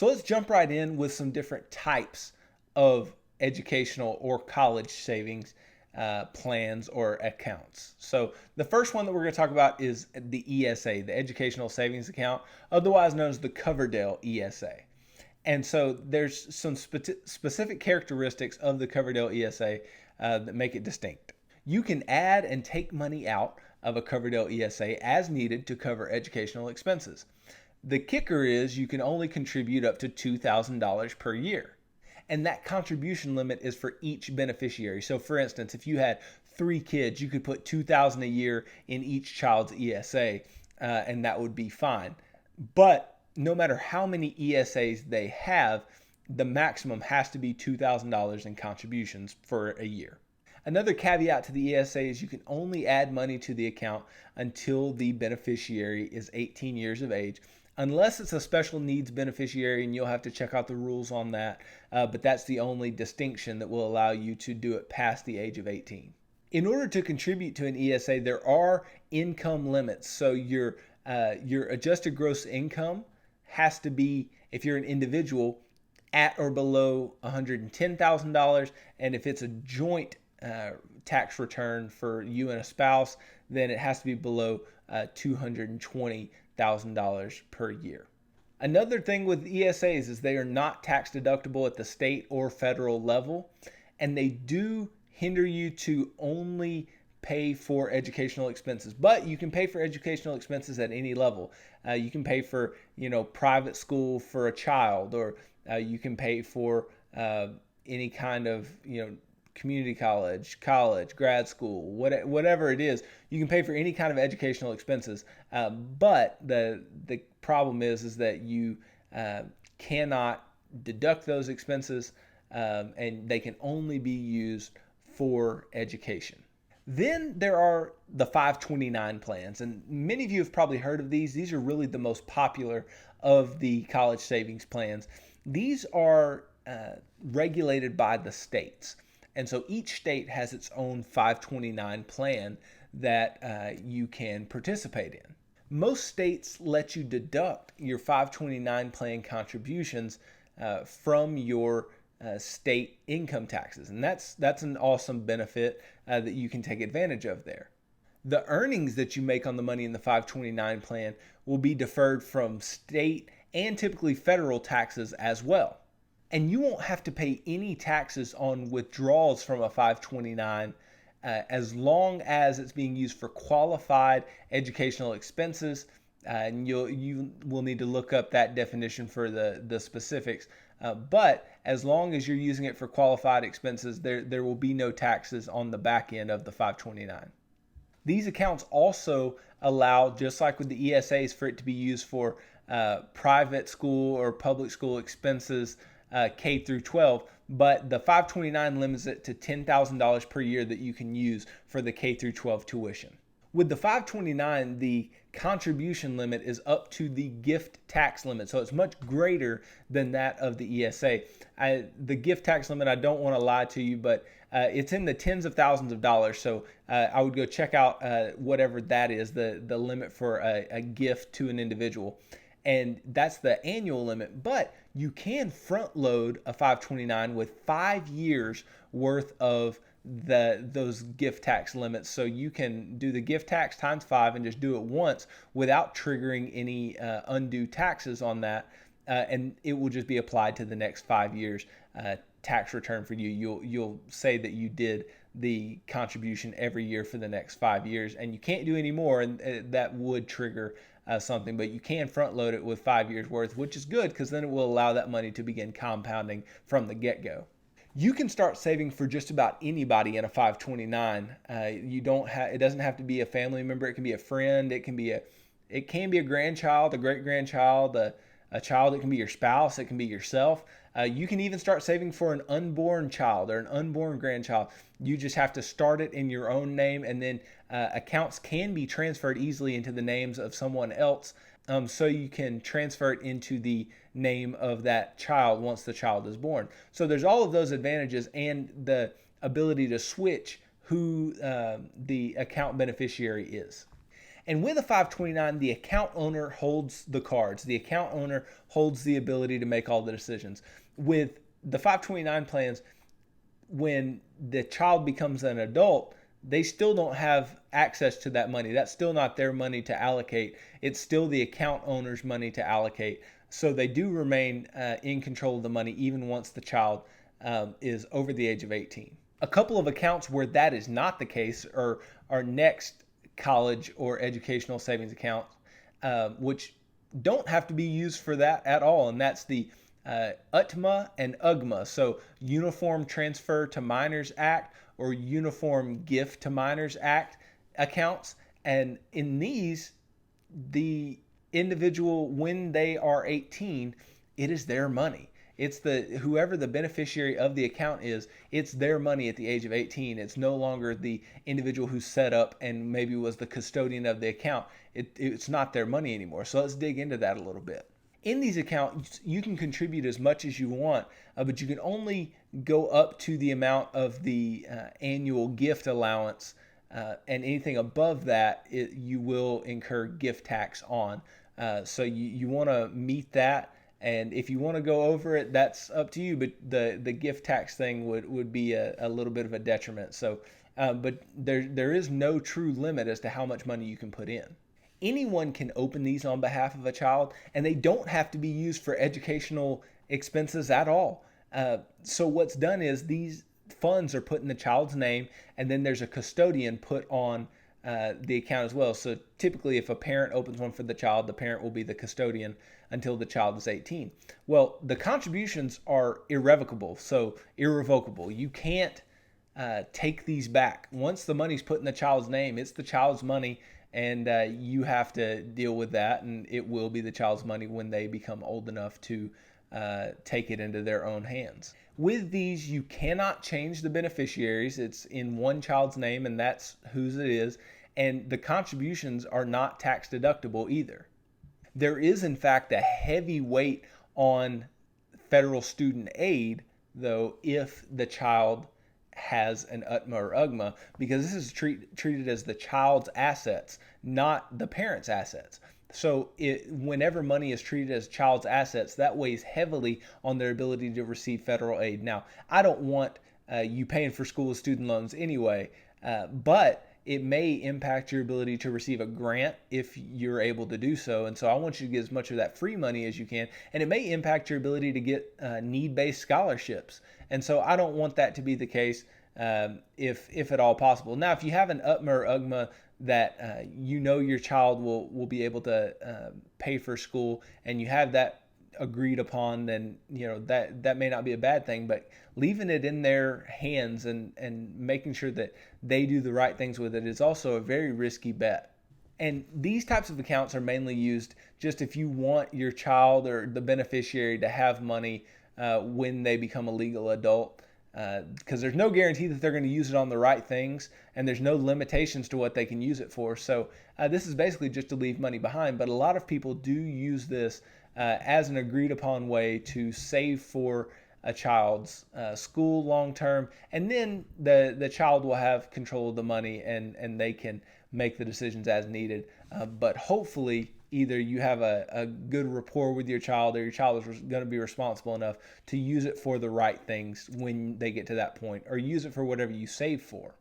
So let's jump right in with some different types of educational or college savings plans or accounts. So the first one that we're going to talk about is the ESA, the Educational Savings Account, otherwise known as the Coverdell ESA. And so there's some specific characteristics of the Coverdell ESA that make it distinct. You can add and take money out of a Coverdell ESA as needed to cover educational expenses. The kicker is you can only contribute up to $2,000 per year. And that contribution limit is for each beneficiary. So for instance, if you had 3 kids, you could put $2,000 a year in each child's ESA, and that would be fine. But no matter how many ESAs they have, the maximum has to be $2,000 in contributions for a year. Another caveat to the ESA is you can only add money to the account until the beneficiary is 18 years of age, unless it's a special needs beneficiary, and you'll have to check out the rules on that. But that's the only distinction that will allow you to do it past the age of 18. In order to contribute to an ESA, there are income limits. So your adjusted gross income has to be, if you're an individual, at or below $110,000, and if it's a joint tax return for you and a spouse, then it has to be below $220,000 per year. Another thing with ESAs is they are not tax deductible at the state or federal level, and they do hinder you to only pay for educational expenses, but you can pay for educational expenses at any level. You can pay for, private school for a child, or you can pay for any kind of, community college, grad school, whatever it is. You can pay for any kind of educational expenses, but the problem is that you cannot deduct those expenses, and they can only be used for education. Then there are the 529 plans, and many of you have probably heard of these. These are really the most popular of the college savings plans. These are regulated by the states. And so each state has its own 529 plan that you can participate in. Most states let you deduct your 529 plan contributions from your state income taxes. And that's an awesome benefit that you can take advantage of there. The earnings that you make on the money in the 529 plan will be deferred from state and typically federal taxes as well. And you won't have to pay any taxes on withdrawals from a 529 as long as it's being used for qualified educational expenses. And you will need to look up that definition for the specifics. But as long as you're using it for qualified expenses, there will be no taxes on the back end of the 529. These accounts also allow, just like with the ESAs, for it to be used for private school or public school expenses, K through 12, but the 529 limits it to $10,000 per year that you can use for the K through 12 tuition. With the 529, the contribution limit is up to the gift tax limit, so it's much greater than that of the ESA. The gift tax limit, I don't want to lie to you, but it's in the tens of thousands of dollars, so I would go check out whatever that is, the limit for a gift to an individual. And that's the annual limit, but you can front load a 529 with 5 years worth of those gift tax limits. So you can do the gift tax times 5 and just do it once without triggering any undue taxes on that, and it will just be applied to the next 5 years tax return for you. You'll say that you did the contribution every year for the next 5 years, and you can't do any more, and that would trigger something, but you can front load it with 5 years worth, which is good because then it will allow that money to begin compounding from the get-go. You can start saving for just about anybody in a 529. It doesn't have to be a family member. It can be a friend. It can be a grandchild, a great grandchild, a child. It can be your spouse. It can be yourself. You can even start saving for an unborn child or an unborn grandchild. You just have to start it in your own name, and then accounts can be transferred easily into the names of someone else, so you can transfer it into the name of that child once the child is born. So there's all of those advantages and the ability to switch who the account beneficiary is. And with a 529, the account owner holds the cards. The account owner holds the ability to make all the decisions. With the 529 plans, when the child becomes an adult, they still don't have access to that money. That's still not their money to allocate. It's still the account owner's money to allocate. So they do remain in control of the money even once the child is over the age of 18. A couple of accounts where that is not the case are our next college or educational savings accounts, which don't have to be used for that at all. And that's the UTMA and UGMA. So Uniform Transfer to Minors Act or Uniform Gift to Minors Act accounts. And in these, the individual, when they are 18, it is their money. It's whoever the beneficiary of the account is, it's their money at the age of 18. It's no longer the individual who set up and maybe was the custodian of the account. It's not their money anymore. So let's dig into that a little bit. In these accounts, you can contribute as much as you want, but you can only go up to the amount of the annual gift allowance, and anything above that, you will incur gift tax on. So you want to meet that. And if you want to go over it, that's up to you. But the gift tax thing would be a little bit of a detriment. So, but there is no true limit as to how much money you can put in. Anyone can open these on behalf of a child, and they don't have to be used for educational expenses at all. So what's done is these funds are put in the child's name, and then there's a custodian put on the account as well. So typically, if a parent opens one for the child, the parent will be the custodian until the child is 18. Well, the contributions are irrevocable, so irrevocable. You can't take these back. Once the money's put in the child's name, it's the child's money, and you have to deal with that, and it will be the child's money when they become old enough to take it into their own hands. With these, you cannot change the beneficiaries. It's in one child's name, and that's whose it is, and the contributions are not tax deductible either. There is, in fact, a heavy weight on federal student aid, though, if the child has an UTMA or UGMA, because this is treated as the child's assets, not the parent's assets. So whenever money is treated as child's assets, that weighs heavily on their ability to receive federal aid. Now, I don't want you paying for school student loans anyway, but it may impact your ability to receive a grant if you're able to do so. And so I want you to get as much of that free money as you can. And it may impact your ability to get need-based scholarships. And so I don't want that to be the case if at all possible. Now, if you have an UTMA or UGMA that you know your child will be able to pay for school, and you have that agreed upon, then that may not be a bad thing. But leaving it in their hands and making sure that they do the right things with it is also a very risky bet. And these types of accounts are mainly used just if you want your child or the beneficiary to have money when they become a legal adult, because there's no guarantee that they're going to use it on the right things, and there's no limitations to what they can use it for. So this is basically just to leave money behind. But a lot of people do use this as an agreed upon way to save for a child's school long term, and then the child will have control of the money, and they can make the decisions as needed. But hopefully either you have a good rapport with your child, or your child is going to be responsible enough to use it for the right things when they get to that point, or use it for whatever you save for.